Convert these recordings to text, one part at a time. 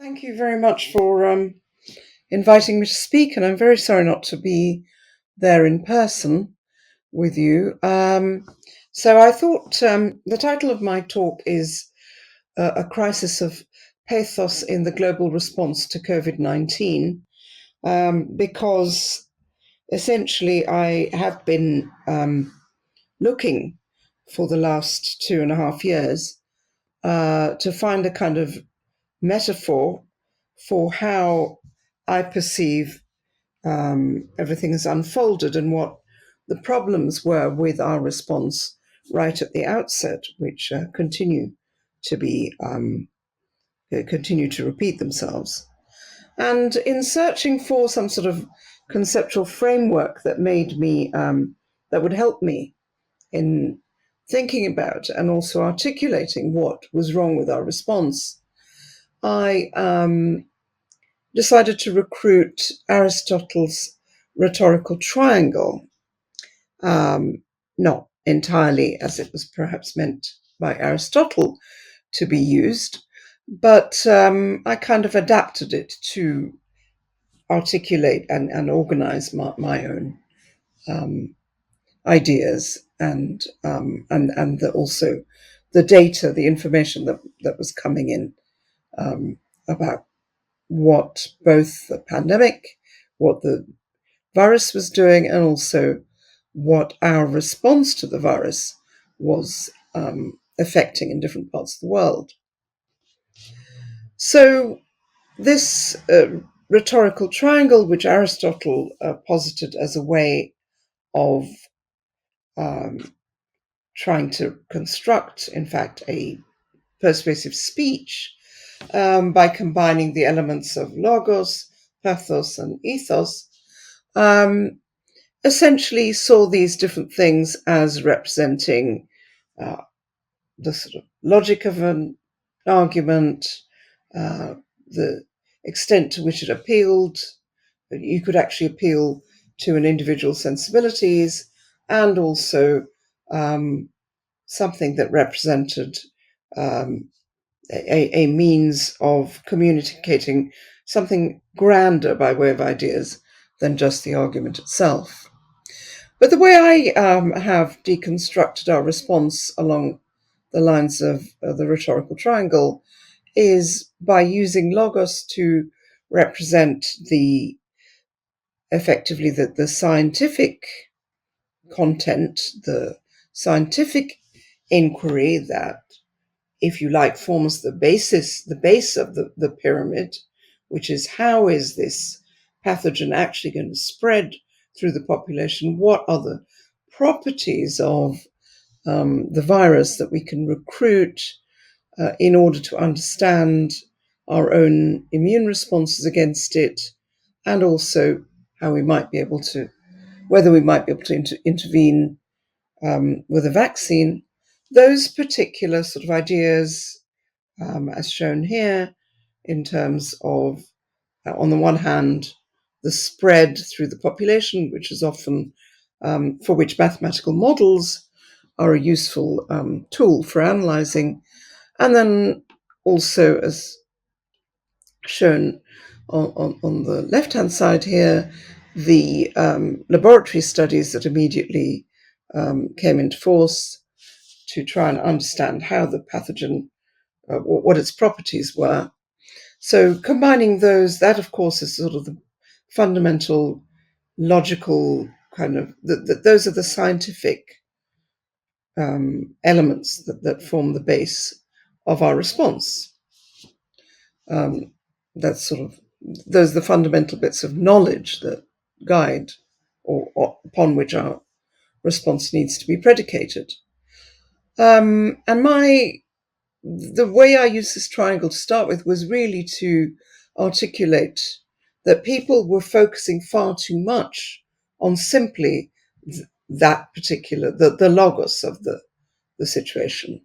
Thank you very much for inviting me to speak, and I'm very sorry not to be there in person with you. So I thought the title of my talk is A Crisis of Pathos in the Global Response to COVID-19, because essentially I have been looking for the last 2.5 years to find a kind of metaphor for how I perceive everything has unfolded and what the problems were with our response right at the outset, which continue to repeat themselves. And in searching for some sort of conceptual framework that would help me in thinking about and also articulating what was wrong with our response, I decided to recruit Aristotle's rhetorical triangle, not entirely as it was perhaps meant by Aristotle to be used, but I kind of adapted it to articulate and organize my own ideas and also the data, the information that was coming in about what both the pandemic, what the virus was doing, and also what our response to the virus was affecting in different parts of the world. So this rhetorical triangle, which Aristotle posited as a way of um, trying to construct, in fact, a persuasive speech by combining the elements of logos, pathos, and ethos, um, essentially saw these different things as representing uh, the sort of logic of an argument, uh, the extent to which it appealed. You could actually appeal to an individual's sensibilities, and also something that represented um, a means of communicating something grander by way of ideas than just the argument itself. But the way I have deconstructed our response along the lines of the rhetorical triangle is by using logos to represent effectively the scientific content, the scientific inquiry that, if you like, forms the base of the pyramid, which is how is this pathogen actually going to spread through the population? What are the properties of the virus that we can recruit in order to understand our own immune responses against it, and also how we might be able to, whether we might be able to intervene with a vaccine. Those particular sort of ideas, as shown here, in terms of, on the one hand, the spread through the population, which is often for which mathematical models are a useful tool for analyzing, and then also, as shown on the left-hand side here, the laboratory studies that immediately came into force to try and understand how the pathogen, what its properties were. So combining those, that of course is sort of the fundamental logical kind of, those are the scientific elements that form the base of our response. That's sort of, those are the fundamental bits of knowledge that guide or upon which our response needs to be predicated. And the way I used this triangle to start with was really to articulate that people were focusing far too much on simply that particular, the logos of the situation.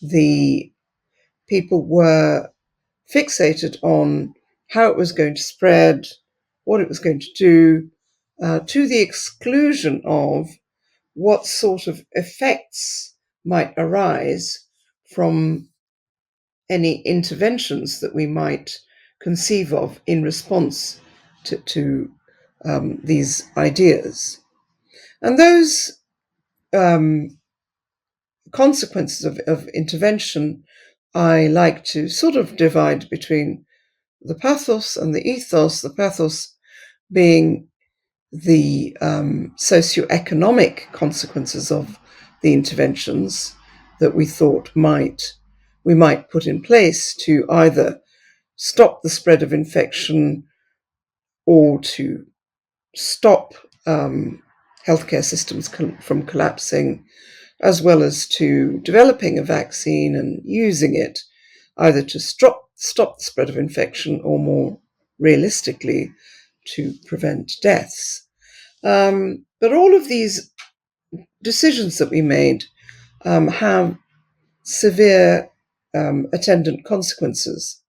The people were fixated on how it was going to spread, what it was going to do, to the exclusion of what sort of effects might arise from any interventions that we might conceive of in response to these ideas. And those consequences of intervention I like to sort of divide between the pathos and the ethos, the pathos being the socioeconomic consequences of the interventions that we thought we might put in place to either stop the spread of infection or to stop healthcare systems from collapsing, as well as to developing a vaccine and using it either to stop the spread of infection or, more realistically, to prevent deaths. But all of these decisions that we made have severe attendant consequences.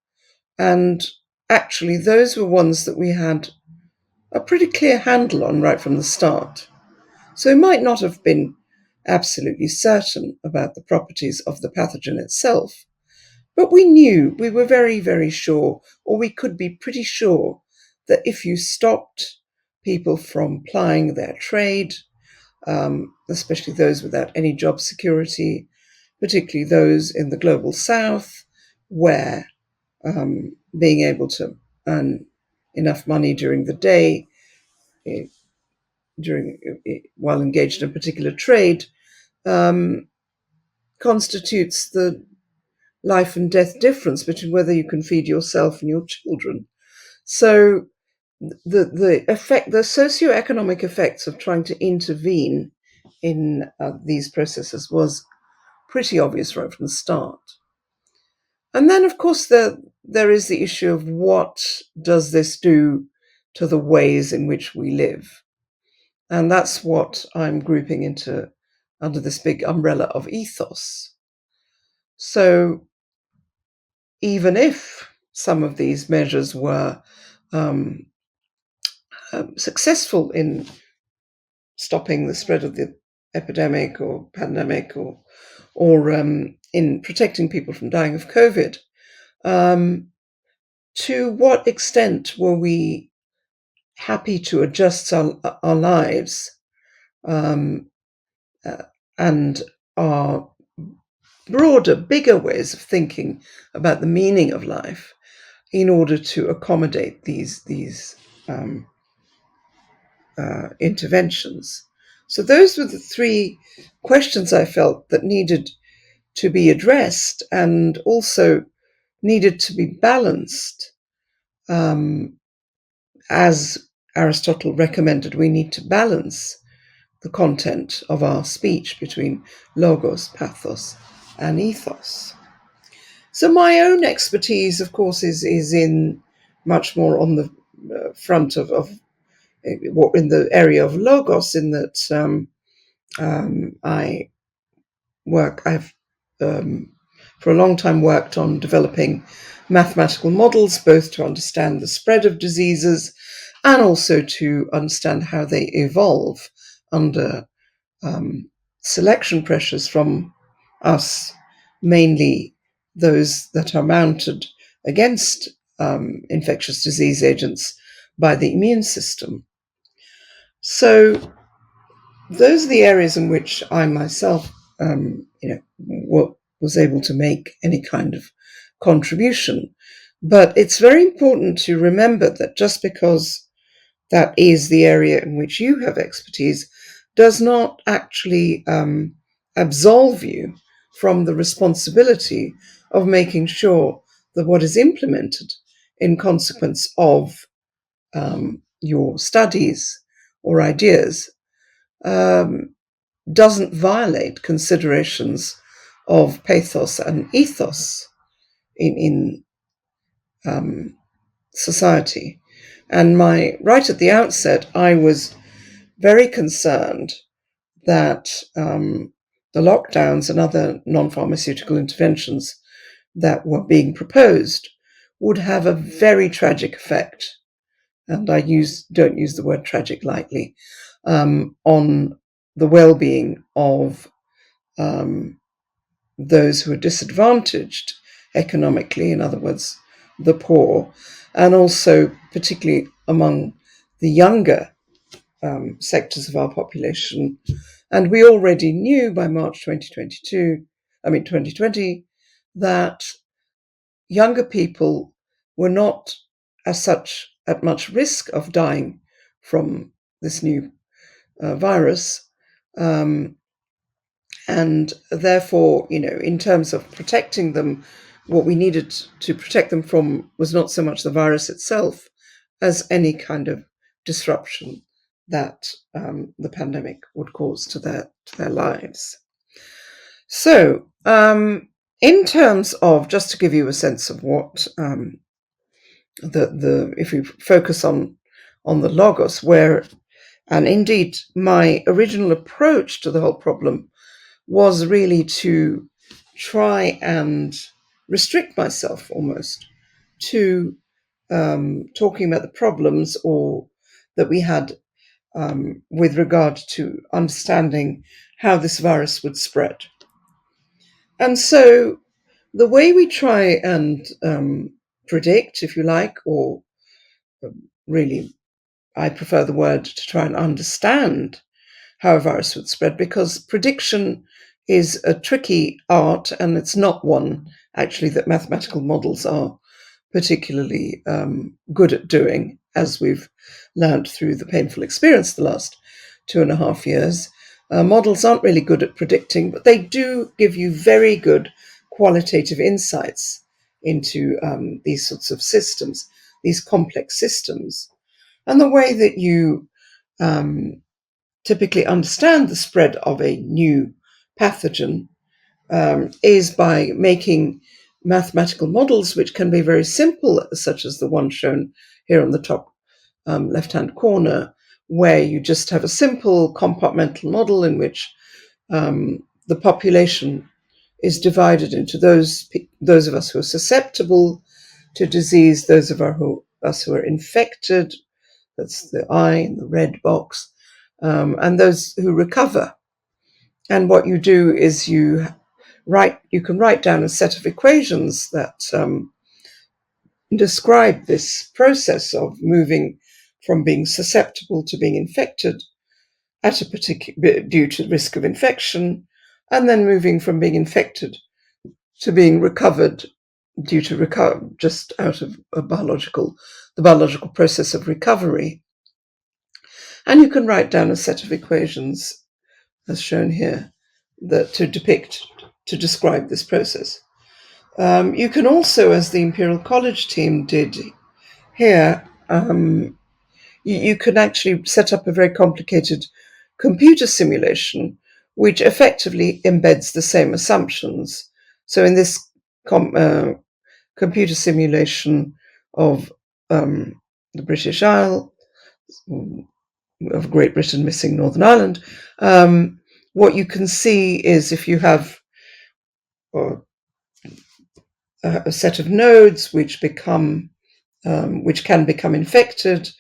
And actually, those were ones that we had a pretty clear handle on right from the start. So we might not have been absolutely certain about the properties of the pathogen itself, but we were very, very sure, or we could be pretty sure, that if you stopped people from plying their trade, especially those without any job security, particularly those in the global south, where being able to earn enough money during the day while engaged in a particular trade constitutes the life and death difference between whether you can feed yourself and your children. So the socioeconomic effects of trying to intervene in these processes was pretty obvious right from the start. And then, of course, there is the issue of what does this do to the ways in which we live. And that's what I'm grouping into under this big umbrella of ethos. So even if some of these measures were successful in stopping the spread of the epidemic or pandemic, or in protecting people from dying of COVID, to what extent were we happy to adjust our lives and our broader, bigger ways of thinking about the meaning of life in order to accommodate these interventions? So those were the three questions I felt that needed to be addressed and also needed to be balanced. As Aristotle recommended, we need to balance the content of our speech between logos, pathos, and ethos. So my own expertise, of course, is in much more on the front of what in the area of logos, in that I've for a long time worked on developing mathematical models, both to understand the spread of diseases and also to understand how they evolve under selection pressures from us, mainly those that are mounted against infectious disease agents by the immune system. So those are the areas in which I myself, was able to make any kind of contribution. But it's very important to remember that just because that is the area in which you have expertise does not actually absolve you from the responsibility of making sure that what is implemented in consequence of your studies or ideas doesn't violate considerations of pathos and ethos in society. And right at the outset, I was very concerned that the lockdowns and other non-pharmaceutical interventions that were being proposed would have a very tragic effect, and I don't use the word tragic lightly, on the well-being of those who are disadvantaged economically, in other words, the poor, and also particularly among the younger sectors of our population. And we already knew by March 2020, that younger people were not as such at much risk of dying from this new virus. And therefore, in terms of protecting them, what we needed to protect them from was not so much the virus itself as any kind of disruption that the pandemic would cause to their lives. So, in terms of, just to give you a sense of what if we focus on the logos, and indeed my original approach to the whole problem was really to try and restrict myself almost to talking about the problems or that we had with regard to understanding how this virus would spread. And so the way we try and predict, if you like, or really, I prefer the word to try and understand how a virus would spread, because prediction is a tricky art, and it's not one actually that mathematical models are particularly good at doing, as we've learned through the painful experience the last 2.5 years. Models aren't really good at predicting, but they do give you very good qualitative insights into these sorts of systems, these complex systems. And the way that you typically understand the spread of a new pathogen is by making mathematical models, which can be very simple, such as the one shown here on the top left-hand corner, where you just have a simple compartmental model in which the population is divided into those of us who are susceptible to disease, those of us who are infected, that's the I in the red box, and those who recover. And what you do is you can write down a set of equations that describe this process of moving from being susceptible to being infected at a particular due to risk of infection, and then moving from being infected to being recovered due to just out of the biological process of recovery. And you can write down a set of equations, as shown here, that to describe this process. You can also, as the Imperial College team did here, you can actually set up a very complicated computer simulation, which effectively embeds the same assumptions. So in this computer simulation of the British Isle, of Great Britain missing Northern Ireland, what you can see is if you have a set of nodes which can become infected,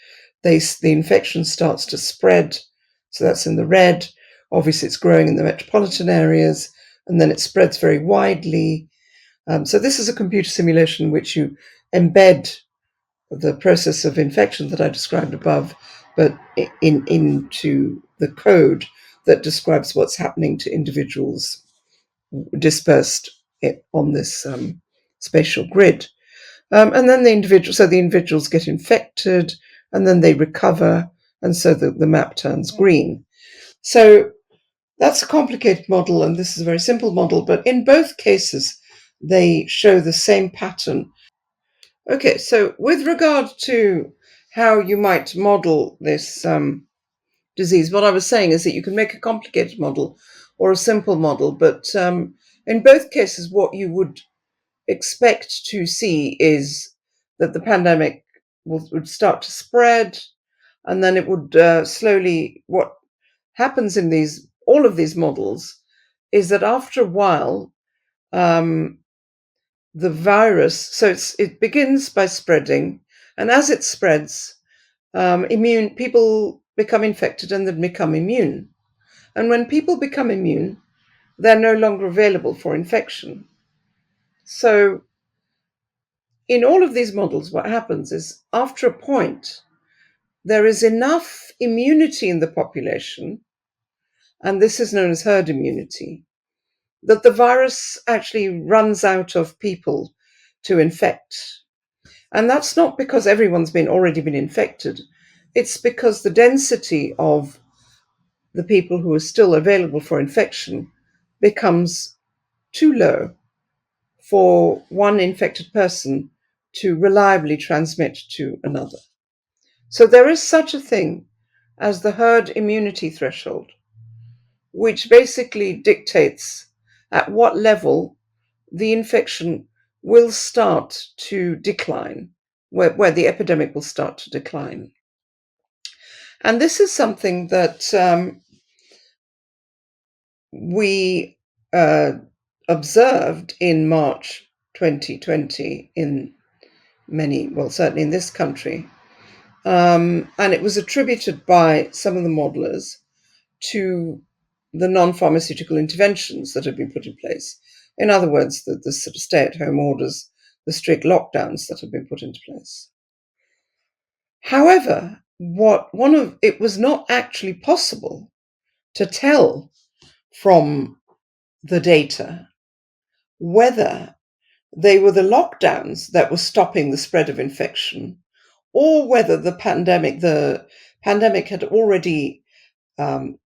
the infection starts to spread. So that's in the red. Obviously, it's growing in the metropolitan areas, and then it spreads very widely. So this is a computer simulation which you embed the process of infection that I described above, but into the code that describes what's happening to individuals dispersed on this spatial grid. And then the individuals get infected, and then they recover, and so the map turns green. So that's a complicated model, and this is a very simple model, but in both cases, they show the same pattern. Okay, so with regard to how you might model this disease, what I was saying is that you can make a complicated model or a simple model, but in both cases, what you would expect to see is that the pandemic would start to spread, and then it would slowly. What happens in all of these models is that after a while, the virus. So it begins by spreading, and as it spreads, people become infected and then become immune. And when people become immune, they're no longer available for infection. So in all of these models, what happens is after a point, there is enough immunity in the population, and this is known as herd immunity, that the virus actually runs out of people to infect. And that's not because everyone's already been infected. It's because the density of the people who are still available for infection becomes too low for one infected person to reliably transmit to another. So there is such a thing as the herd immunity threshold, which basically dictates at what level the infection will start to decline, where the epidemic will start to decline. And this is something that we observed in March 2020 in many, well, certainly in this country. And it was attributed by some of the modelers to the non-pharmaceutical interventions that had been put in place. In other words, the sort of stay-at-home orders, the strict lockdowns that had been put into place. However, it was not actually possible to tell from the data whether they were the lockdowns that were stopping the spread of infection, or whether the pandemic had already run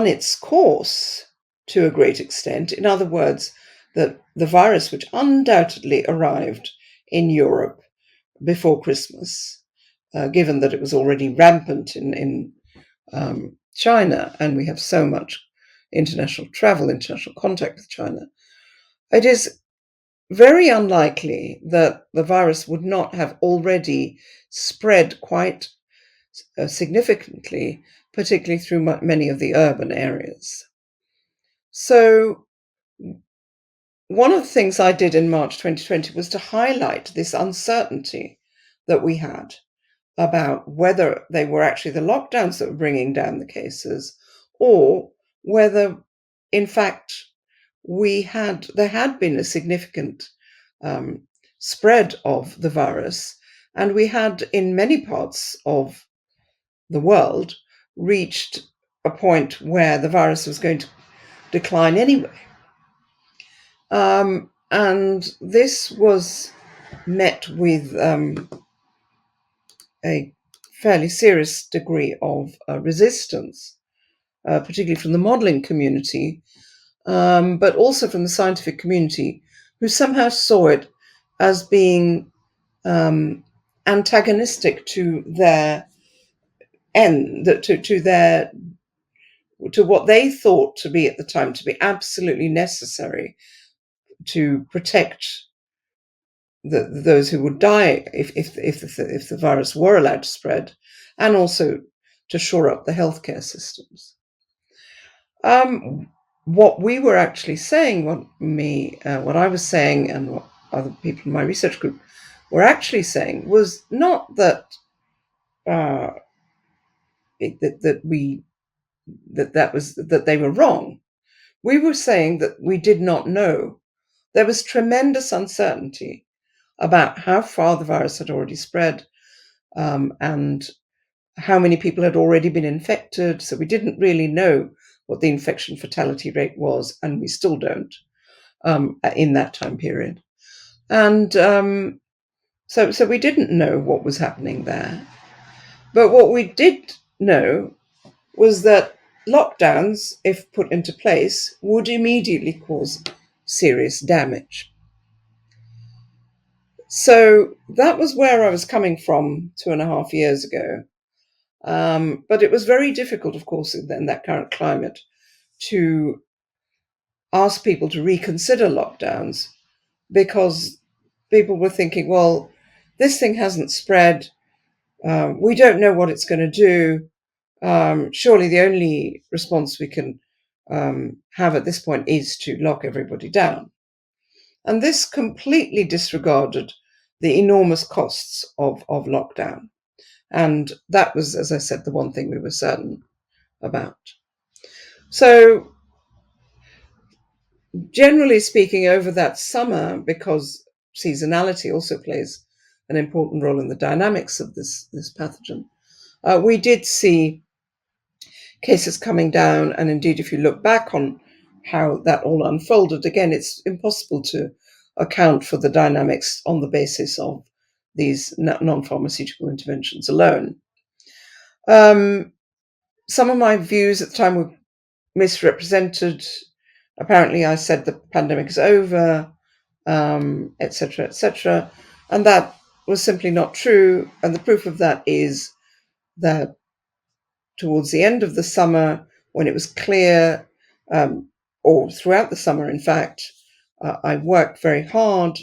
its course to a great extent. In other words, that the virus, which undoubtedly arrived in Europe before Christmas, given that it was already rampant in China, and we have so much international travel, international contact with China, it is very unlikely that the virus would not have already spread quite significantly, particularly through many of the urban areas. So one of the things I did in March 2020 was to highlight this uncertainty that we had about whether they were actually the lockdowns that were bringing down the cases, or whether, in fact, there had been a significant spread of the virus, and we had, in many parts of the world, reached a point where the virus was going to decline anyway. And this was met with a fairly serious degree of resistance, particularly from the modeling community, but also from the scientific community, who somehow saw it as being antagonistic to their end, to what they thought to be at the time to be absolutely necessary to protect those who would die if the virus were allowed to spread, and also to shore up the healthcare systems. What we were actually saying, what I was saying, and what other people in my research group were actually saying, was not that that they were wrong. We were saying that we did not know. There was tremendous uncertainty about how far the virus had already spread, and how many people had already been infected. So we didn't really know what the infection fatality rate was, and we still don't in that time period. And so we didn't know what was happening there. But what we did know was that lockdowns, if put into place, would immediately cause serious damage. So that was where I was coming from 2.5 years ago. But it was very difficult, of course, in that current climate, to ask people to reconsider lockdowns, because people were thinking, well, this thing hasn't spread. We don't know what it's going to do. Surely the only response we can have at this point is to lock everybody down. And this completely disregarded the enormous costs of lockdown. And that was, as I said, the one thing we were certain about. So generally speaking, over that summer, because seasonality also plays an important role in the dynamics of this pathogen. We did see cases coming down, and indeed, if you look back on how that all unfolded, again, it's impossible to account for the dynamics on the basis of these non-pharmaceutical interventions alone. Some of my views at the time were misrepresented. Apparently, I said the pandemic is over, etc., etc., and that was simply not true. And the proof of that is that towards the end of the summer, when it was clear, or throughout the summer, in fact, I worked very hard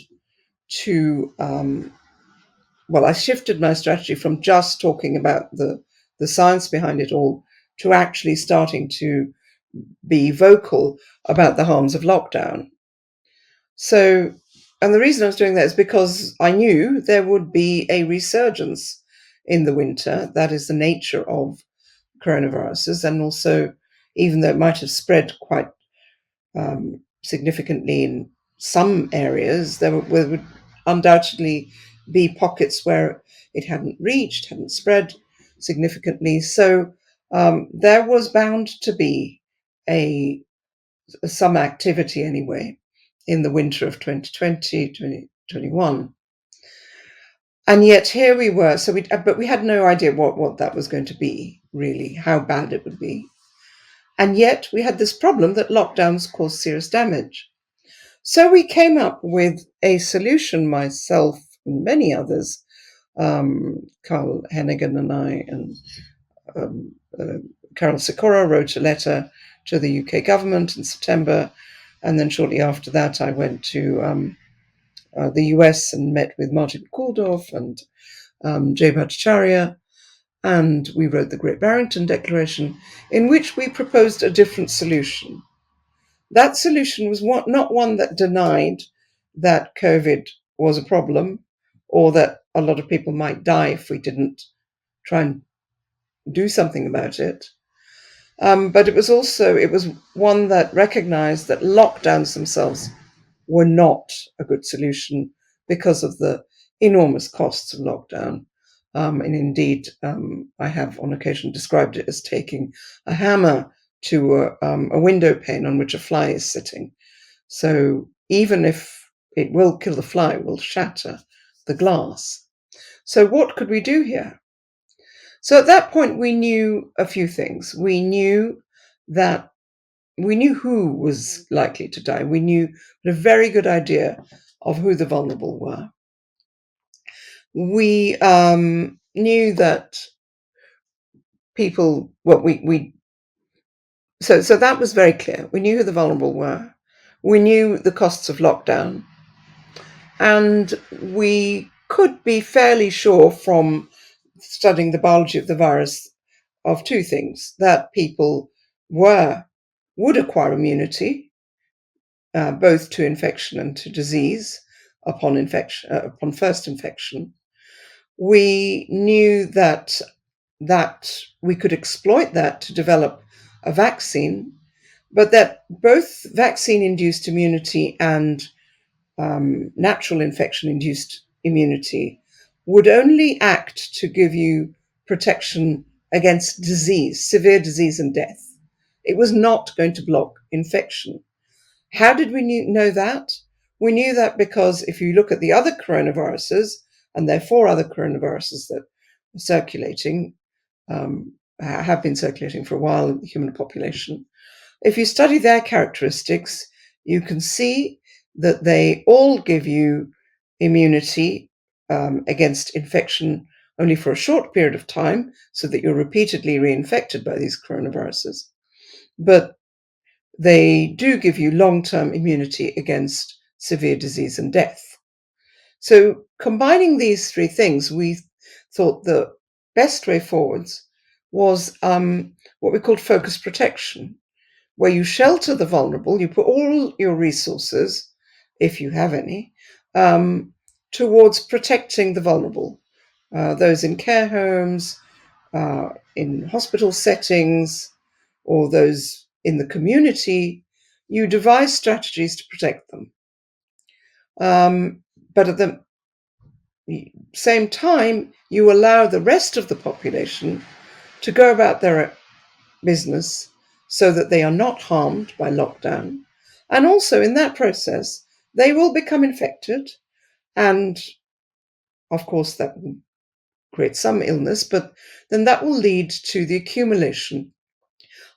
to, I shifted my strategy from just talking about the science behind it all to actually starting to be vocal about the harms of lockdown. So, and the reason I was doing that is because I knew there would be a resurgence in the winter. That is the nature of coronaviruses. And also, even though it might have spread quite significantly in some areas, there would undoubtedly be pockets where it hadn't reached, hadn't spread significantly. So there was bound to be some activity anyway in the winter of 2020, 2021. And yet here we were. But we had no idea what that was going to be, really, how bad it would be. And yet we had this problem that lockdowns cause serious damage. So we came up with a solution, myself and many others, Carl Hennigan and I, and Carol Sikora wrote a letter to the UK government in September. And then shortly after that, I went to the US and met with Martin Kulldorff and Jay Bhattacharya. And we wrote the Great Barrington Declaration, in which we proposed a different solution. That solution was not one that denied that COVID was a problem or that a lot of people might die if we didn't try and do something about it. But it was one that recognized that lockdowns themselves were not a good solution because of the enormous costs of lockdown. And indeed, I have on occasion described it as taking a hammer to a window pane on which a fly is sitting. So even if it will kill the fly, it will shatter the glass. So what could we do here? So at that point, we knew a few things. We knew who was likely to die. We knew a very good idea of who the vulnerable were. We knew that people, so that was very clear. We knew who the vulnerable were. We knew the costs of lockdown. And we could be fairly sure from studying the biology of the virus of two things: that people would acquire immunity, both to infection and to disease upon first infection. We knew that we could exploit that to develop a vaccine, but that both vaccine-induced immunity and natural infection-induced immunity would only act to give you protection against disease, severe disease and death. It was not going to block infection. How did we know that? We knew that because if you look at the other coronaviruses, and there are 4 other coronaviruses that are circulating, have been circulating for a while in the human population, if you study their characteristics, you can see that they all give you immunity against infection only for a short period of time, so that you're repeatedly reinfected by these coronaviruses. But they do give you long-term immunity against severe disease and death. So combining these 3 things, we thought the best way forwards was what we called focused protection, where you shelter the vulnerable, you put all your resources, if you have any, towards protecting the vulnerable, those in care homes, in hospital settings, or those in the community. You devise strategies to protect them. but at the same time, you allow the rest of the population to go about their business so that they are not harmed by lockdown. And also, in that process, they will become infected. And of course, that will create some illness, but then that will lead to the accumulation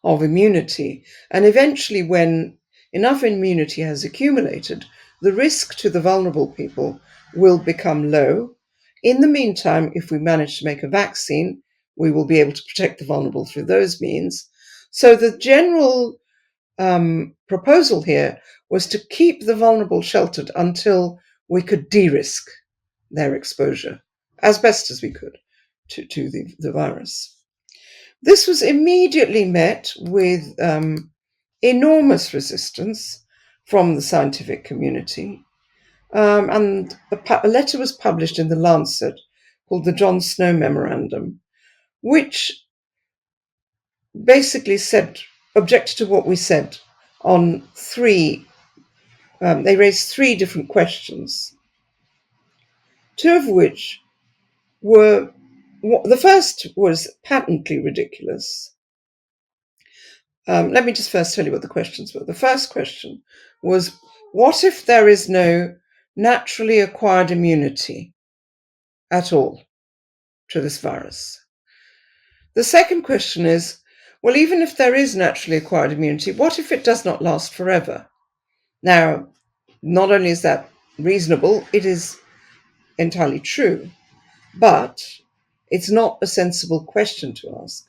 of immunity. And eventually, when enough immunity has accumulated, the risk to the vulnerable people will become low. In the meantime, if we manage to make a vaccine, we will be able to protect the vulnerable through those means. So the general proposal here was to keep the vulnerable sheltered until we could de-risk their exposure as best as we could to the virus. This was immediately met with enormous resistance from the scientific community. And a letter was published in The Lancet called the John Snow Memorandum, which basically objected to what we said on they raised three different questions, two of which were, the first was patently ridiculous. Let me just first tell you what the questions were. The first question was, what if there is no naturally acquired immunity at all to this virus? The second question is, well, even if there is naturally acquired immunity, what if it does not last forever? Now, not only is that reasonable, it is entirely true, but it's not a sensible question to ask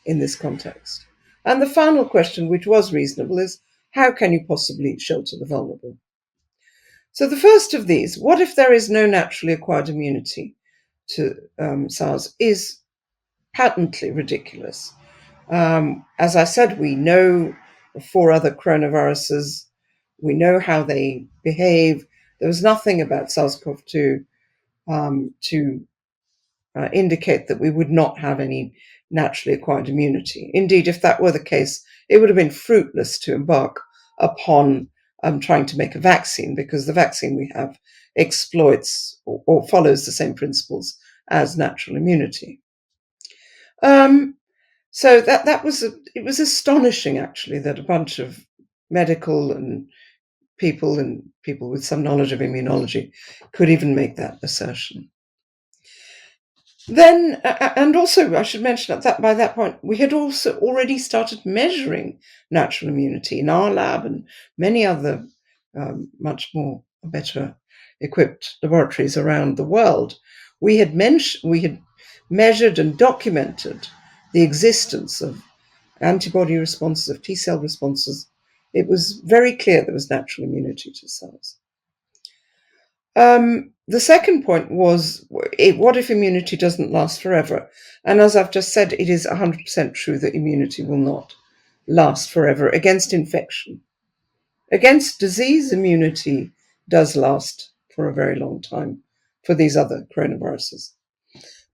in this context. And the final question, which was reasonable, is how can you possibly shelter the vulnerable? So the first of these, what if there is no naturally acquired immunity to SARS, is patently ridiculous. As I said, we know the 4 other coronaviruses, we know how they behave. There was nothing about SARS-CoV-2 to indicate that we would not have any naturally acquired immunity. Indeed, if that were the case, it would have been fruitless to embark upon trying to make a vaccine, because the vaccine we have exploits or follows the same principles as natural immunity. So it was astonishing, actually, that a bunch of medical and people with some knowledge of immunology could even make that assertion. Then, and also I should mention that by that point, we had also already started measuring natural immunity in our lab and many other much more better equipped laboratories around the world. We had measured and documented the existence of antibody responses, of T-cell responses. It was very clear there was natural immunity to SARS. The second point was, what if immunity doesn't last forever? And as I've just said, it is 100% true that immunity will not last forever against infection. Against disease, immunity does last for a very long time for these other coronaviruses.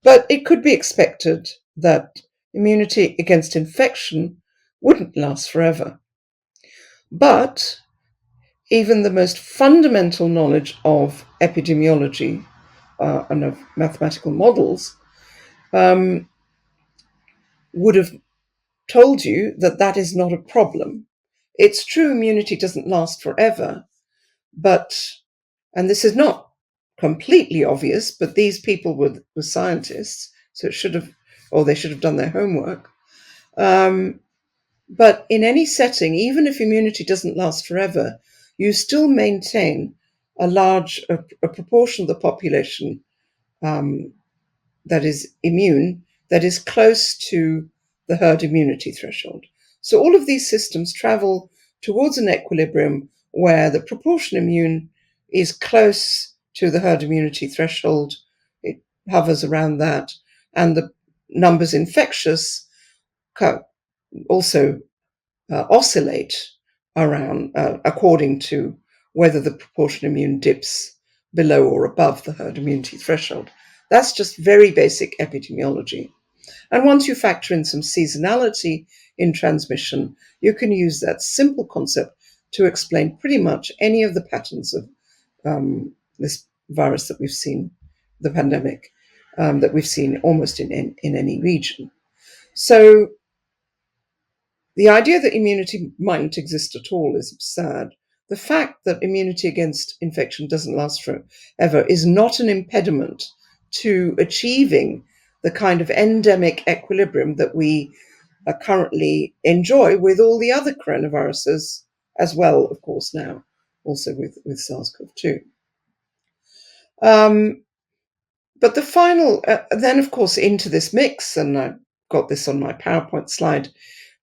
But it could be expected that immunity against infection wouldn't last forever. But even the most fundamental knowledge of epidemiology and of mathematical models would have told you that that is not a problem. It's true immunity doesn't last forever, and this is not completely obvious, but these people were scientists, so they should have done their homework. But in any setting, even if immunity doesn't last forever, you still maintain a proportion of the population that is immune, that is close to the herd immunity threshold. So all of these systems travel towards an equilibrium where the proportion immune is close to the herd immunity threshold. It hovers around that, and the numbers infectious also oscillate around according to whether the proportion immune dips below or above the herd immunity threshold. That's just very basic epidemiology. And once you factor in some seasonality in transmission, you can use that simple concept to explain pretty much any of the patterns of this virus that we've seen, the pandemic that we've seen almost in any region. So the idea that immunity mightn't exist at all is absurd. The fact that immunity against infection doesn't last forever is not an impediment to achieving the kind of endemic equilibrium that we currently enjoy with all the other coronaviruses as well, of course, now, also with SARS-CoV-2. But the final, then of course, into this mix, and I've got this on my PowerPoint slide,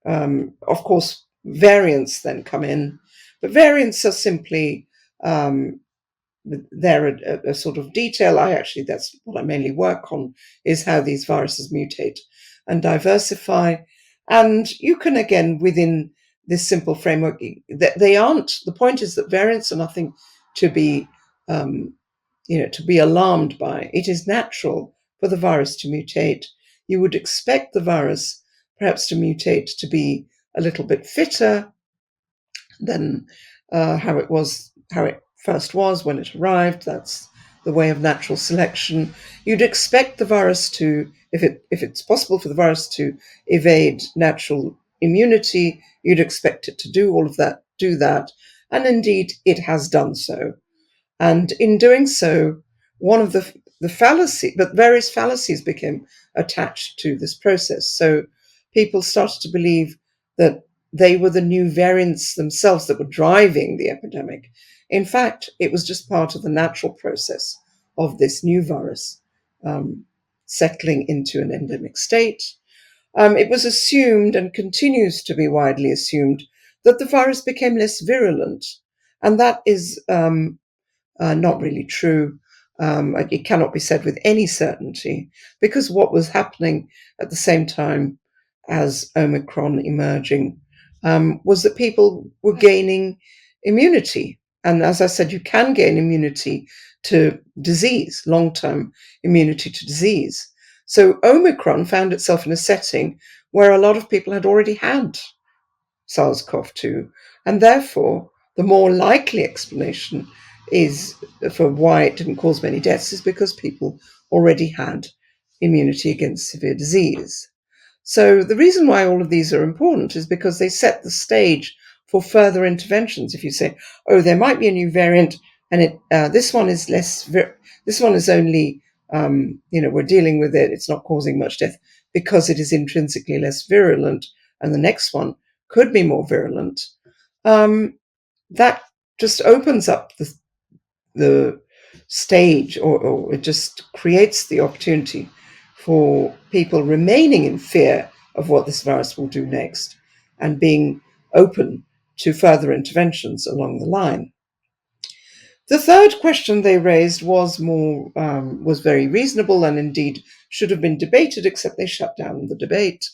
of course, variants then come in. But variants are simply they're a sort of detail. That's what I mainly work on, is how these viruses mutate and diversify. And you can, again, within this simple framework, they aren't, the point is that variants are nothing to be, to be alarmed by. It is natural for the virus to mutate. You would expect the virus perhaps to mutate to be a little bit fitter than how it first was when it arrived. That's the way of natural selection. You'd expect the virus to, if it's possible for the virus to evade natural immunity, you'd expect it to do that, and indeed it has done so. And in doing so, one of various fallacies became attached to this process. So people started to believe that they were the new variants themselves that were driving the epidemic. In fact, it was just part of the natural process of this new virus settling into an endemic state. It was assumed, and continues to be widely assumed, that the virus became less virulent. And that is not really true. It cannot be said with any certainty, because what was happening at the same time as Omicron emerging was that people were gaining immunity. And as I said, you can gain immunity to disease, long-term immunity to disease. So Omicron found itself in a setting where a lot of people had already had SARS-CoV-2, and therefore the more likely explanation is for why it didn't cause many deaths is because people already had immunity against severe disease. So the reason why all of these are important is because they set the stage for further interventions. If you say, oh, there might be a new variant, and this one is this one is only, we're dealing with it, it's not causing much death because it is intrinsically less virulent, and the next one could be more virulent. That just opens up the stage, or it just creates the opportunity for people remaining in fear of what this virus will do next and being open to further interventions along the line. The third question they raised was very reasonable, and indeed should have been debated, except they shut down the debate.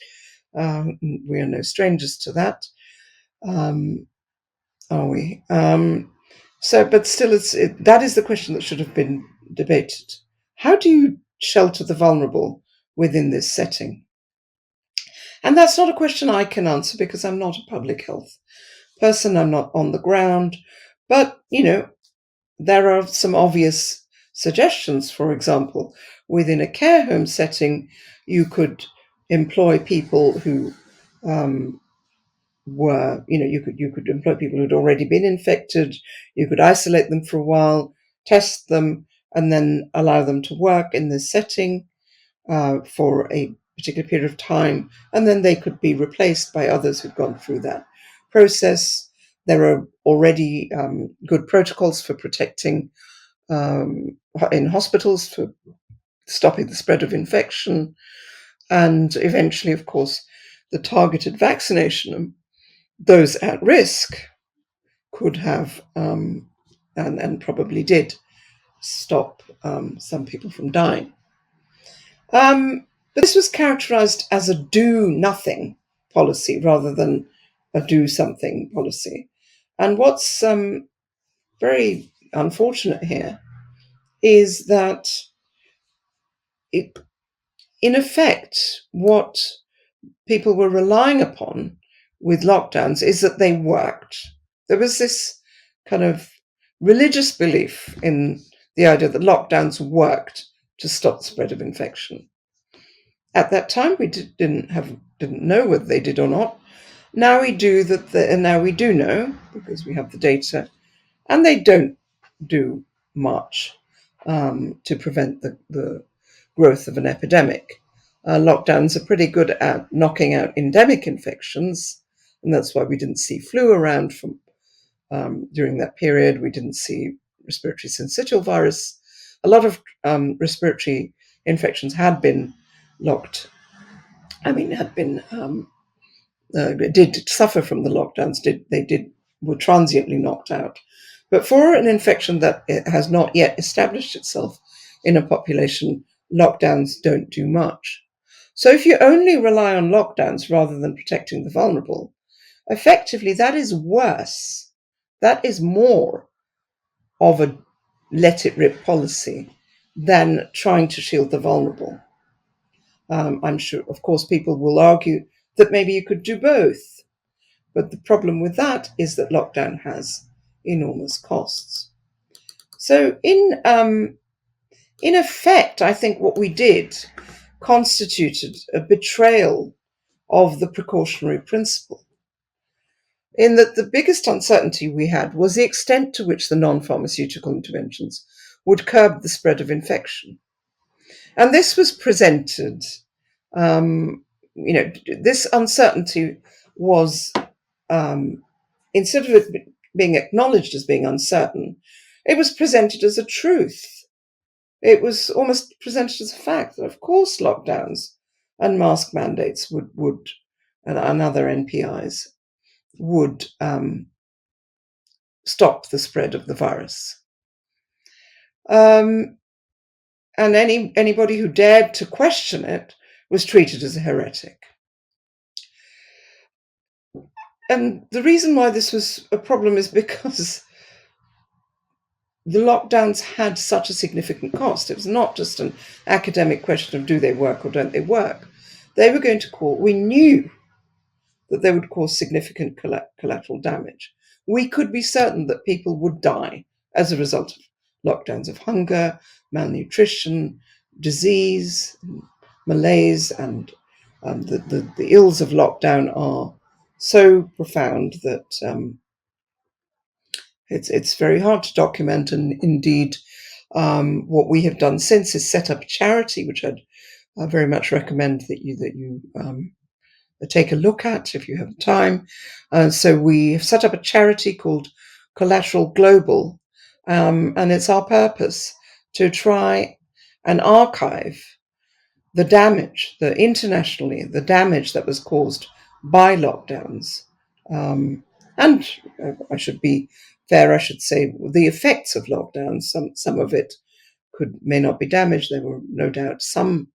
We are no strangers to that, are we? But still, that is the question that should have been debated. How do you shelter the vulnerable within this setting? And that's not a question I can answer, because I'm not a public health person. I'm not on the ground. But, there are some obvious suggestions. For example, within a care home setting, you could employ people who you could employ people who'd already been infected. You could isolate them for a while, test them, and then allow them to work in this setting for a particular period of time, and then they could be replaced by others who've gone through that process. There are already good protocols for protecting in hospitals, for stopping the spread of infection, and eventually, of course, the targeted vaccination of those at risk could have, and probably did, stop some people from dying. But this was characterized as a do-nothing policy rather than a do-something policy. And what's very unfortunate here is that in effect, what people were relying upon with lockdowns is that they worked. There was this kind of religious belief in the idea that lockdowns worked to stop the spread of infection. At that time, we didn't know whether they did or not. Now we do and now we do know because we have the data, and they don't do much to prevent the growth of an epidemic. Lockdowns are pretty good at knocking out endemic infections, and that's why we didn't see flu around during that period. We didn't see respiratory syncytial virus. A lot of respiratory infections had been locked. Did suffer from the lockdowns. Were transiently knocked out. But for an infection that has not yet established itself in a population, lockdowns don't do much. So if you only rely on lockdowns rather than protecting the vulnerable, effectively that is worse. That is more of a let it rip policy than trying to shield the vulnerable. I'm sure, of course, people will argue that maybe you could do both. But the problem with that is that lockdown has enormous costs. So in effect, I think what we did constituted a betrayal of the precautionary principle, in that the biggest uncertainty we had was the extent to which the non-pharmaceutical interventions would curb the spread of infection. And this was presented, this uncertainty was, instead of it being acknowledged as being uncertain, it was presented as a truth. It was almost presented as a fact that, of course, lockdowns and mask mandates would and other NPIs would stop the spread of the virus. And anybody who dared to question it was treated as a heretic. And the reason why this was a problem is because the lockdowns had such a significant cost. It was not just an academic question of do they work or don't they work. They were going to we knew that they would cause significant collateral damage. We could be certain that people would die as a result of lockdowns, of hunger, malnutrition, disease, malaise, and the ills of lockdown are so profound that it's very hard to document. And indeed, what we have done since is set up a charity, which I'd very much recommend that you take a look at if you have time. So we have set up a charity called Collateral Global, and it's our purpose to try and archive the damage, the damage that was caused by lockdowns. And I should be fair, I should say the effects of lockdowns. Some of it may not be damaged. There were no doubt some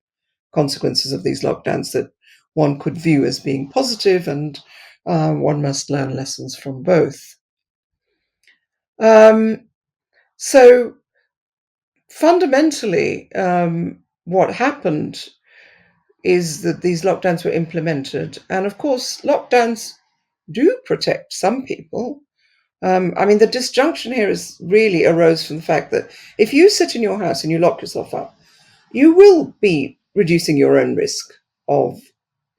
consequences of these lockdowns that one could view as being positive, and one must learn lessons from both. So fundamentally, what happened is that these lockdowns were implemented, and of course, lockdowns do protect some people. The disjunction here really arose from the fact that if you sit in your house and you lock yourself up, you will be reducing your own risk of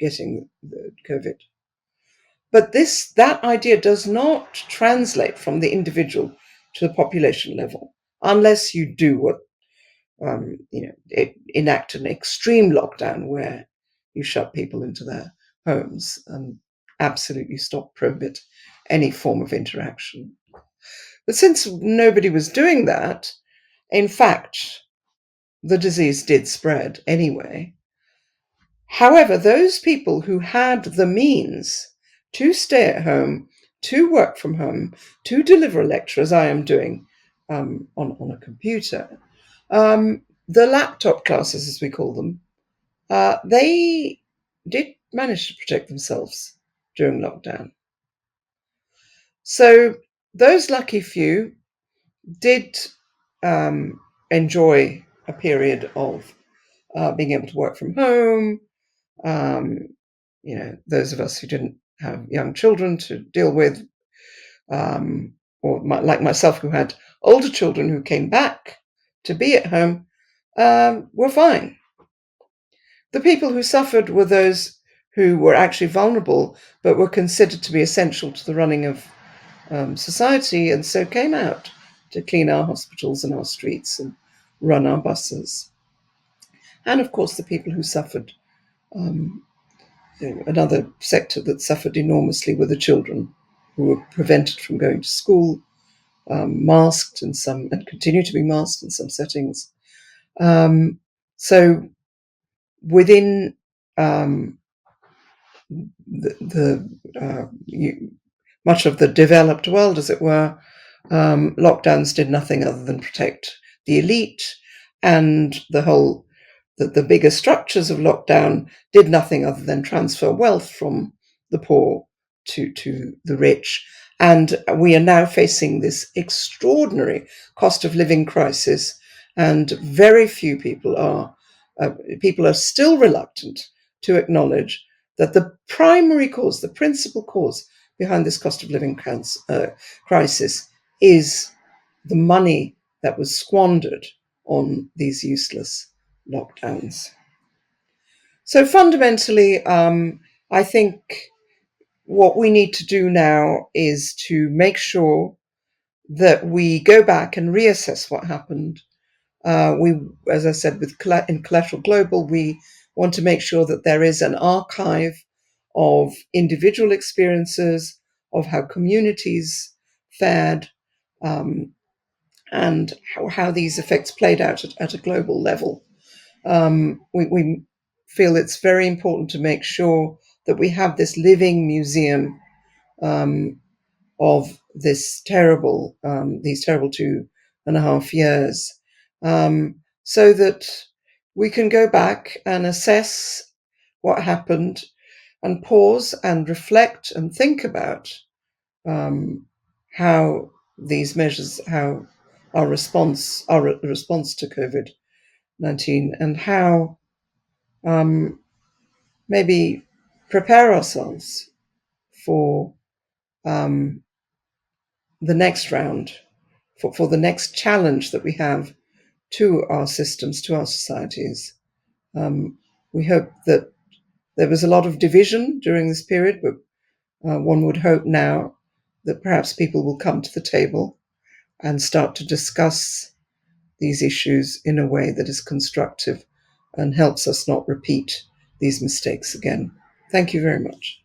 getting the COVID. But that idea does not translate from the individual to the population level unless you do what enact an extreme lockdown where you shut people into their homes and absolutely prohibit any form of interaction. But since nobody was doing that, in fact, the disease did spread anyway. However, those people who had the means to stay at home, to work from home, to deliver a lecture, as I am doing on a computer, the laptop classes, as we call them, they did manage to protect themselves during lockdown. So those lucky few did enjoy a period of being able to work from home. Those of us who didn't have young children to deal with, like myself, who had older children who came back to be at home were fine. The people who suffered were those who were actually vulnerable but were considered to be essential to the running of society, and so came out to clean our hospitals and our streets and run our buses. And of course, the people who suffered, um, another sector that suffered enormously were the children who were prevented from going to school, masked in some, and continue to be masked in some settings. So within much of the developed world, as it were, lockdowns did nothing other than protect the elite, and the bigger structures of lockdown did nothing other than transfer wealth from the poor to the rich. And we are now facing this extraordinary cost of living crisis, and very few people are still reluctant to acknowledge that the primary cause, the principal cause behind this cost of living crisis is the money that was squandered on these useless lockdowns. So fundamentally, I think what we need to do now is to make sure that we go back and reassess what happened. As I said, in Collateral Global, we want to make sure that there is an archive of individual experiences, of how communities fared, and how these effects played out at a global level. We feel it's very important to make sure that we have this living museum of these terrible 2.5 years, so that we can go back and assess what happened and pause and reflect and think about how these measures, how our response to COVID-19, and how maybe prepare ourselves for the next round, for the next challenge that we have to our systems, to our societies. We hope that there was a lot of division during this period, but one would hope now that perhaps people will come to the table and start to discuss these issues in a way that is constructive and helps us not repeat these mistakes again. Thank you very much.